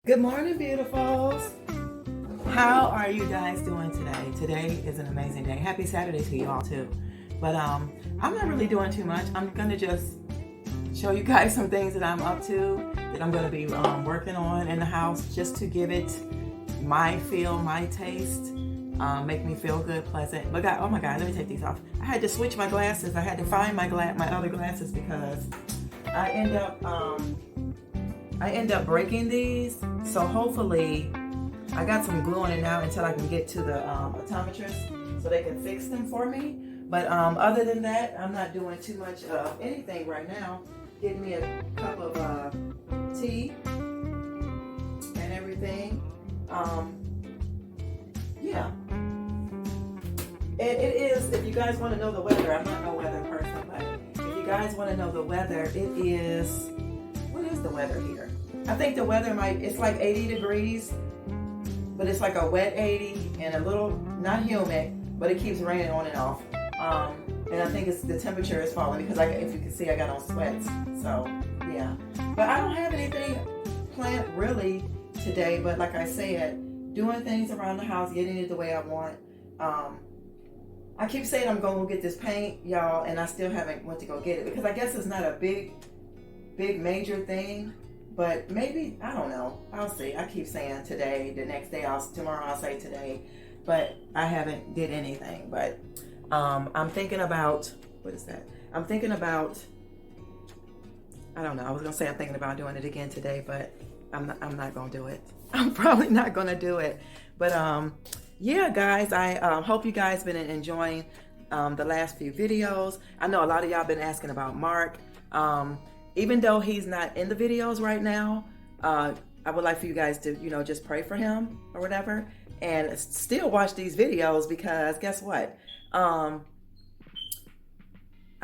Good morning, beautifuls. How are you guys doing today? Today is an amazing day. Happy Saturday to you all too. But I'm not really doing too much. I'm gonna just show you guys some things that I'm up to, that I'm gonna be working on in the house, just to give it my feel, my taste, make me feel good, pleasant. But God, oh my God, let me take these off. I had to switch my glasses. I had to find my other glasses because I end up breaking these. So hopefully, I got some glue on it now until I can get to the optometrist so they can fix them for me. But other than that, I'm not doing too much of anything right now. Getting me a cup of tea and everything. Yeah. It is, if you guys want to know the weather, I'm not no weather person, but if you guys want to know the weather, it is, what is the weather here? I think the weather it's like 80 degrees, but it's like a wet 80 and a little, not humid, but it keeps raining on and off. And I think the temperature is falling because if you can see, I got on sweats. So yeah, but I don't have anything planned really today, but like I said, doing things around the house, getting it the way I want. I keep saying I'm going to go get this paint, y'all, and I still haven't went to go get it because I guess it's not a big major thing. But maybe, I don't know. I'll see. I keep saying today, the next day, tomorrow I'll say today. But I haven't did anything. But I'm thinking about, what is that? I'm thinking about, I don't know. I was going to say I'm thinking about doing it again today, but I'm not going to do it. I'm probably not going to do it. But yeah, guys, I hope you guys been enjoying the last few videos. I know a lot of y'all been asking about Mark. Even though he's not in the videos right now, I would like for you guys to, just pray for him or whatever, and still watch these videos because guess what? I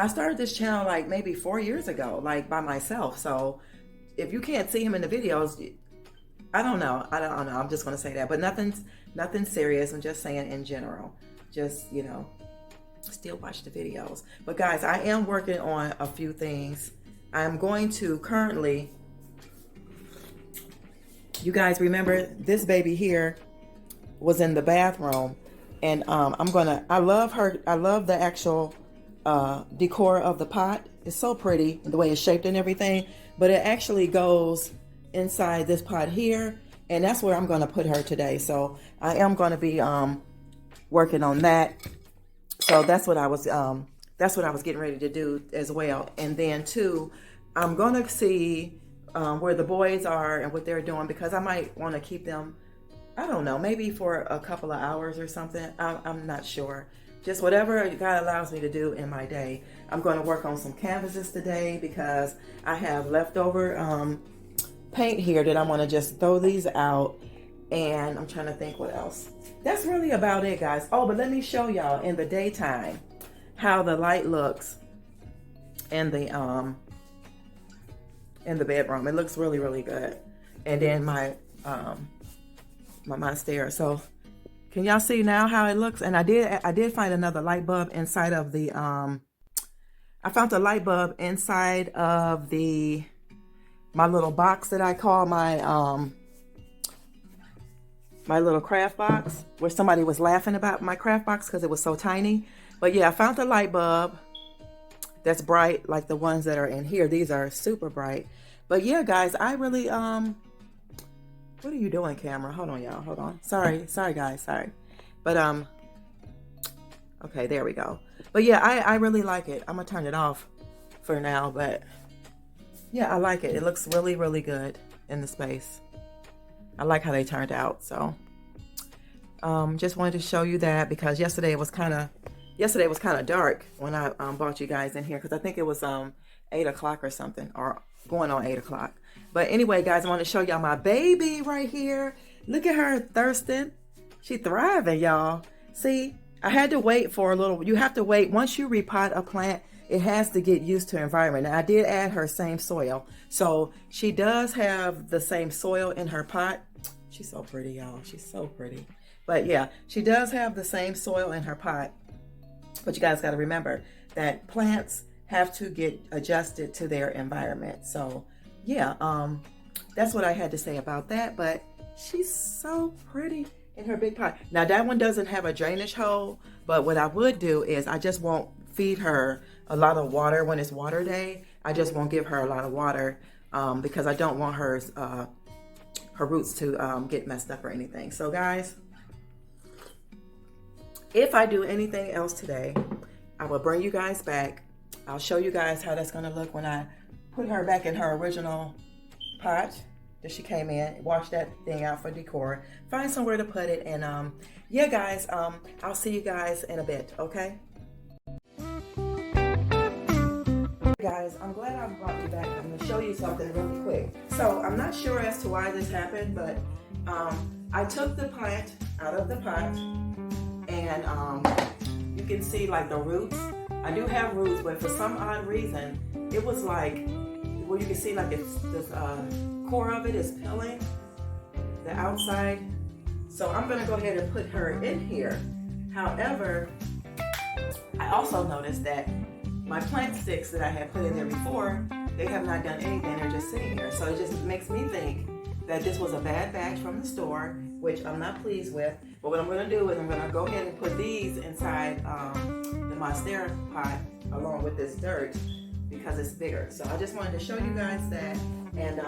started this channel like maybe 4 years ago, like by myself. So if you can't see him in the videos, I don't know. I'm just going to say that, but nothing serious. I'm just saying in general, just, still watch the videos. But guys, I am working on a few things. I'm going to currently, you guys remember this baby here was in the bathroom, and I love the actual decor of the pot. It's so pretty, the way it's shaped and everything, but it actually goes inside this pot here, and that's where I'm going to put her today. So I am going to be working on that. So that's what I was getting ready to do as well. And then too, I'm going to see where the boys are and what they're doing, because I might want to keep them, I don't know, maybe for a couple of hours or something. I'm not sure. Just whatever God allows me to do in my day. I'm going to work on some canvases today because I have leftover paint here that I want to just throw these out. And I'm trying to think what else. That's really about it, guys. Oh, but let me show y'all in the daytime how the light looks in the bedroom. It looks really, really good. And then my monstera. So can y'all see now how it looks? And I did find another light bulb inside of the I found a light bulb inside of my little box that I call my little craft box, where somebody was laughing about my craft box because it was so tiny. But yeah, I found the light bulb that's bright, like the ones that are in here. These are super bright. But yeah, guys, I really what are you doing, camera? Hold on, y'all. Hold on. Sorry guys, sorry. But okay, there we go. But yeah, I really like it. I'm gonna turn it off for now, but yeah, I like it. It looks really, really good in the space. I like how they turned out. So just wanted to show you that because yesterday was kind of dark when I brought you guys in here, because I think it was 8 o'clock or something, or going on 8 o'clock. But anyway, guys, I want to show y'all my baby right here. Look at her thirsting. She thriving, y'all. See, I had to wait for a little. You have to wait. Once you repot a plant, it has to get used to environment. Now, I did add her same soil. So she does have the same soil in her pot. She's so pretty, y'all. She's so pretty. But yeah, she does have the same soil in her pot. But you guys got to remember that plants have to get adjusted to their environment. So yeah, that's what I had to say about that. But she's so pretty in her big pot. Now that one doesn't have a drainage hole, but what I would do is I just won't feed her a lot of water when it's water day. I just won't give her a lot of water because I don't want her roots to get messed up or anything. So guys, if I do anything else today, I will bring you guys back. I'll show you guys how that's gonna look when I put her back in her original pot that she came in, wash that thing out for decor, find somewhere to put it, and yeah guys, I'll see you guys in a bit, okay? Guys, I'm glad I brought you back. I'm gonna show you something really quick. So I'm not sure as to why this happened, but I took the plant out of the pot, and you can see like the roots. I do have roots, but for some odd reason, it was like, well, you can see like it's this core of it is peeling, the outside. So I'm gonna go ahead and put her in here. However, I also noticed that my plant sticks that I had put in there before, they have not done anything, they're just sitting here. So it just makes me think that this was a bad batch from the store, which I'm not pleased with. But what I'm gonna do is I'm gonna go ahead and put these inside the Monstera pot along with this dirt because it's bigger. So I just wanted to show you guys that, and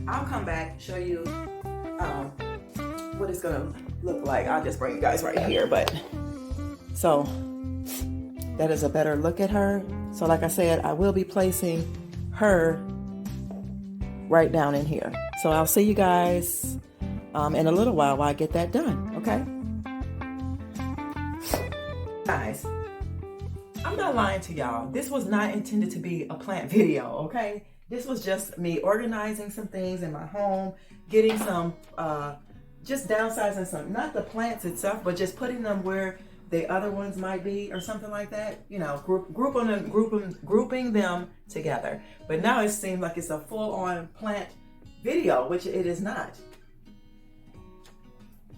I'll come back, show you what it's gonna look like. I'll just bring you guys right here, but so that is a better look at her. So like I said, I will be placing her right down in here. So I'll see you guys in a little while I get that done, okay? Guys, I'm not lying to y'all. This was not intended to be a plant video, okay? This was just me organizing some things in my home, getting some, just downsizing some, not the plants itself, but just putting them where the other ones might be or something like that. You know, grouping them together. But now it seems like it's a full-on plant video, which it is not.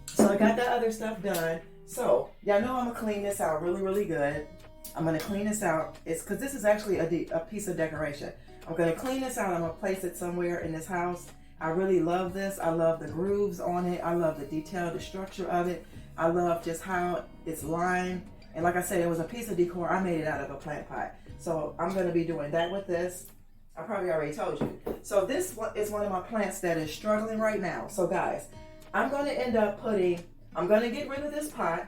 So I got that other stuff done. So y'all know I'm gonna clean this out really good. I'm gonna clean this out. It's because this is actually a piece of decoration. I'm gonna clean this out. I'm gonna place it somewhere in this house. I really love this. I love the grooves on it. I love the detail, the structure of it. I love just how it's lined. And like I said, it was a piece of decor. I made it out of a plant pot. So I'm gonna be doing that with this. I probably already told you. So this is one of my plants that is struggling right now. So guys, I'm gonna end up I'm gonna get rid of this pot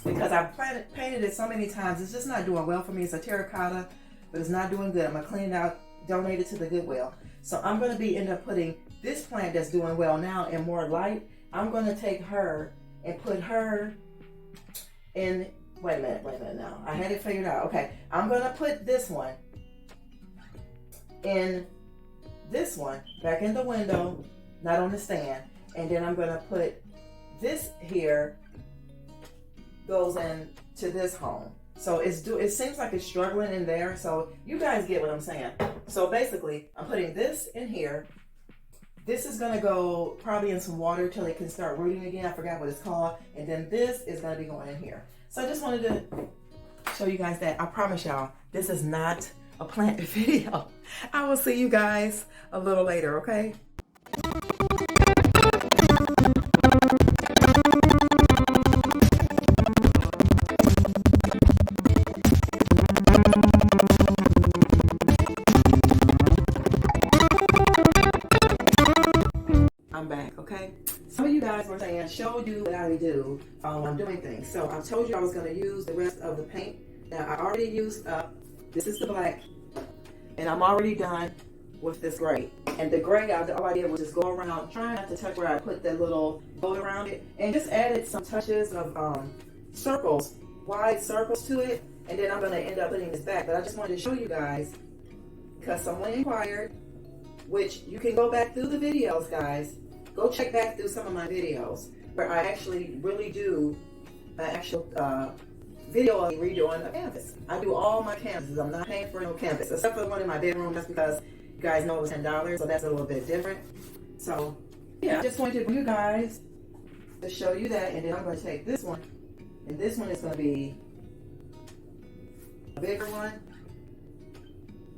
because I've painted it so many times. It's just not doing well for me. It's a terracotta, but it's not doing good. I'm gonna clean it out, donate it to the Goodwill. So I'm gonna end up putting this plant that's doing well now in more light. I'm gonna take her and put her in, wait a minute now. I had it figured out. Okay, I'm gonna put this one in this one back in the window, not on the stand. And then I'm gonna put this here goes into this home. So it seems like it's struggling in there. So you guys get what I'm saying. So basically, I'm putting this in here. This is gonna go probably in some water till it can start rooting again. I forgot what it's called. And then this is gonna be going in here. So I just wanted to show you guys that. I promise y'all, this is not a plant video. I will see you guys a little later, okay? I'm back, okay? Some of you guys were saying, show you what I do when I'm doing things. So I told you I was going to use the rest of the paint. Now I already used up, this is the black, and I'm already done with this gray. And the gray, all I did was just go around, trying not to touch where I put that little boat around it, and just added some touches of circles, wide circles to it. And then I'm going to end up putting this back. But I just wanted to show you guys, because someone inquired, which you can go back through the videos, guys. Go check back through some of my videos where I actually really do an actual video of me redoing a canvas. I do all my canvases. I'm not paying for no canvas, except for the one in my bedroom. That's because you guys know it was $10, so that's a little bit different. So yeah, I just wanted to you guys to show you that, and then I'm going to take this one, and this one is going to be a bigger one,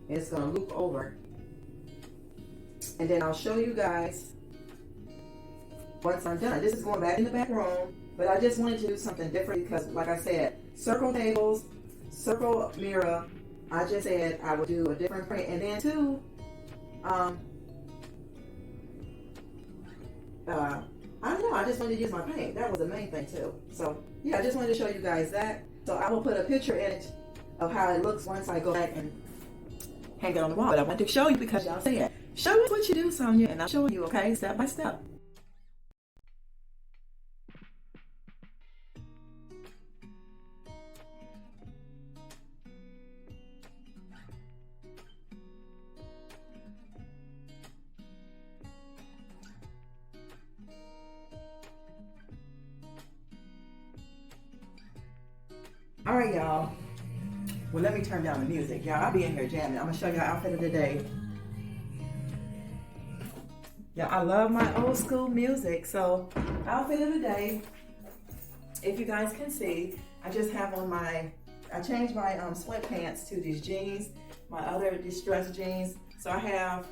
and it's going to loop over And then I'll show you guys once I'm done. This is going back in the back room, but I just wanted to do something different because, like I said, circle tables, circle mirror. I just said I would do a different print. And then too, I don't know, I just wanted to use my paint. That was the main thing too. So yeah, I just wanted to show you guys that. So I will put a picture in it of how it looks once I go back and hang it on the wall. But I want to show you because y'all said, show us what you do, Sonia, and I'll show you, okay, step by step. All right, y'all. Well, let me turn down the music. Y'all, I'll be in here jamming. I'm going to show y'all outfit of the day. Yeah, I love my old school music. So, outfit of the day, if you guys can see, I just have on I changed my sweatpants to these jeans, my other distressed jeans. So I have,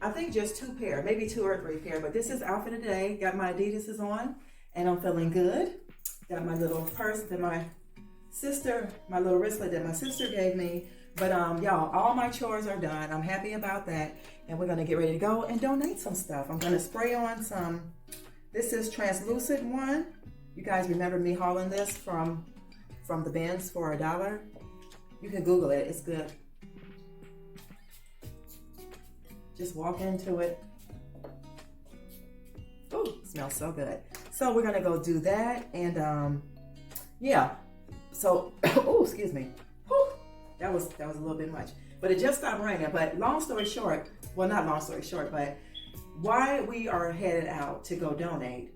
I think just 2 pair, maybe 2 or 3 pair, but this is outfit of the day. Got my Adidas's on, and I'm feeling good. Got my little purse that my little wristlet that my sister gave me. But y'all, all my chores are done. I'm happy about that. And we're gonna get ready to go and donate some stuff. I'm gonna spray on some, this is translucent one. You guys remember me hauling this from the bins for $1? You can Google it, it's good. Just walk into it. Ooh, smells so good. So we're gonna go do that, and yeah. So, oh, excuse me. Whew, that was a little bit much, but it just stopped raining. But long story short, well, not long story short, but why we are headed out to go donate,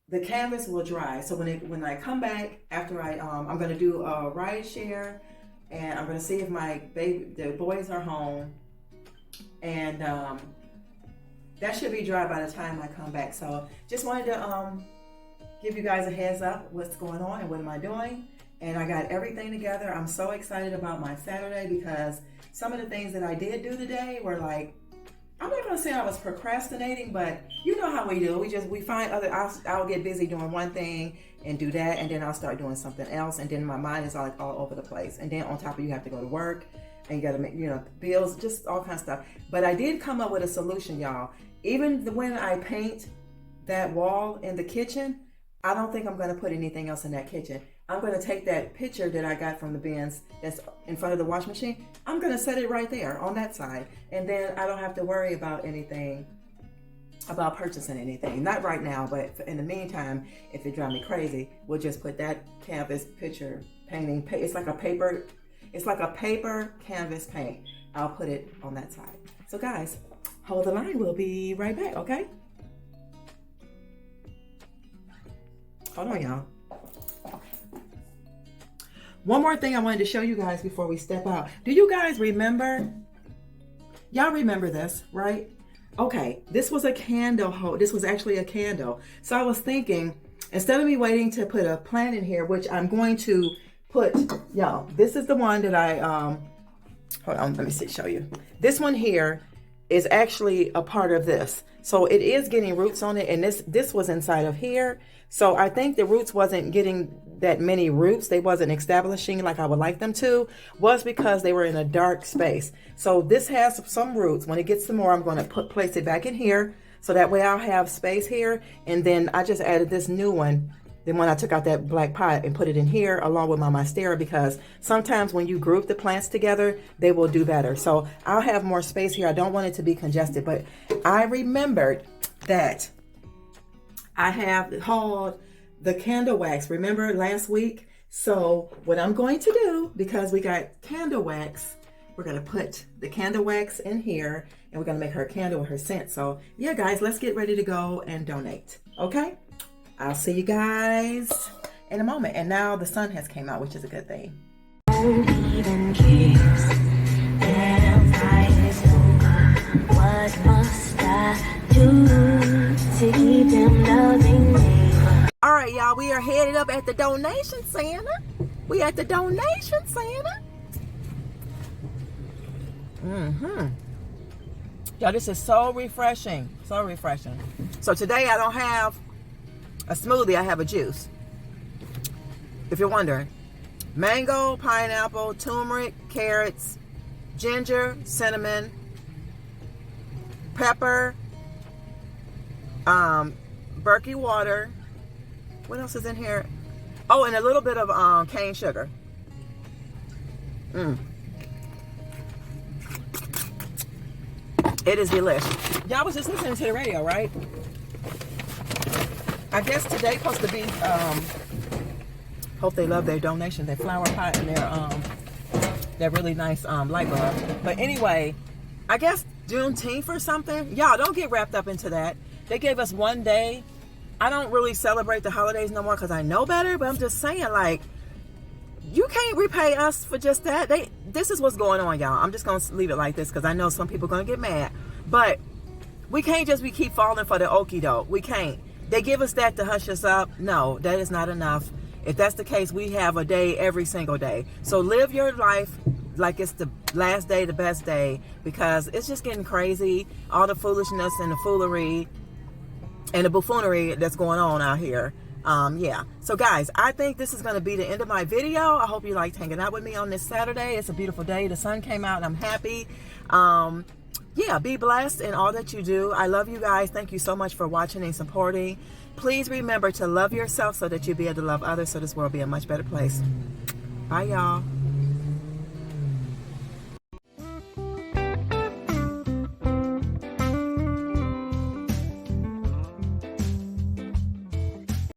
the canvas will dry. So when I come back after I'm gonna do a ride share, and I'm gonna see if the boys are home, and that should be dry by the time I come back. So just wanted to give you guys a heads up what's going on and what am I doing. And I got everything together. I'm so excited about my Saturday because some of the things that I did do today were like, I'm not gonna say I was procrastinating, but you know how we do. We find I'll get busy doing one thing and do that, and then I'll start doing something else, and then my mind is all over the place. And then on top of you have to go to work, and you gotta make, bills, just all kinds of stuff. But I did come up with a solution, y'all. Even when I paint that wall in the kitchen, I don't think I'm gonna put anything else in that kitchen. I'm gonna take that picture that I got from the bins that's in front of the wash machine. I'm gonna set it right there on that side. And then I don't have to worry about anything, about purchasing anything. Not right now, but in the meantime, if it drives me crazy, we'll just put that canvas picture painting. It's like a paper canvas paint. I'll put it on that side. So guys, hold the line. We'll be right back, okay? Hold on, y'all. One more thing I wanted to show you guys before we step out. Do you guys remember? Y'all remember this, right? Okay, this was a candle hold. This was actually a candle. So I was thinking, instead of me waiting to put a plant in here, which I'm going to put, y'all, this is the one that I, hold on, let me show you. This one here is actually a part of this. So it is getting roots on it, and this was inside of here. So I think the roots wasn't getting that many roots. They wasn't establishing like I would like them to, was because they were in a dark space. So this has some roots. When it gets some more, I'm going to place it back in here. So that way I'll have space here. And then I just added this new one. Then when I took out that black pot and put it in here along with my monstera, because sometimes when you group the plants together, they will do better. So I'll have more space here. I don't want it to be congested, but I remembered that I have hauled the candle wax. Remember last week? So what I'm going to do, because we got candle wax, we're going to put the candle wax in here, and we're going to make her a candle with her scent. So yeah, guys, let's get ready to go and donate. Okay? I'll see you guys in a moment. And now the sun has came out, which is a good thing. Don't even kiss. What must I do to keep them loving me? All right, y'all, we are headed up at the donation center. We at the donation center. Y'all, this is so refreshing. So refreshing. So today I don't have a smoothie, I have a juice. If you're wondering. Mango, pineapple, turmeric, carrots, ginger, cinnamon, pepper, Berkey water. What else is in here? Oh, and a little bit of cane sugar. It is delicious. Y'all was just listening to the radio, right? I guess today supposed to be hope they love their donation, their flower pot and their really nice light bulb. But anyway, I guess Juneteenth or something. Y'all don't get wrapped up into that. They gave us one day. I don't really celebrate the holidays no more because I know better, but I'm just saying, like, you can't repay us for just that. This is what's going on, y'all. I'm just going to leave it like this because I know some people are going to get mad. But we can't just keep falling for the okie doke. We can't. They give us that to hush us up. No, that is not enough. If that's the case, we have a day every single day. So live your life like it's the last day, the best day, because it's just getting crazy. All the foolishness and the foolery and the buffoonery that's going on out here. Yeah. So guys, I think this is going to be the end of my video. I hope you liked hanging out with me on this Saturday. It's a beautiful day. The sun came out and I'm happy. Yeah, be blessed in all that you do. I love you guys. Thank you so much for watching and supporting. Please remember to love yourself so that you'll be able to love others so this world will be a much better place. Bye, y'all.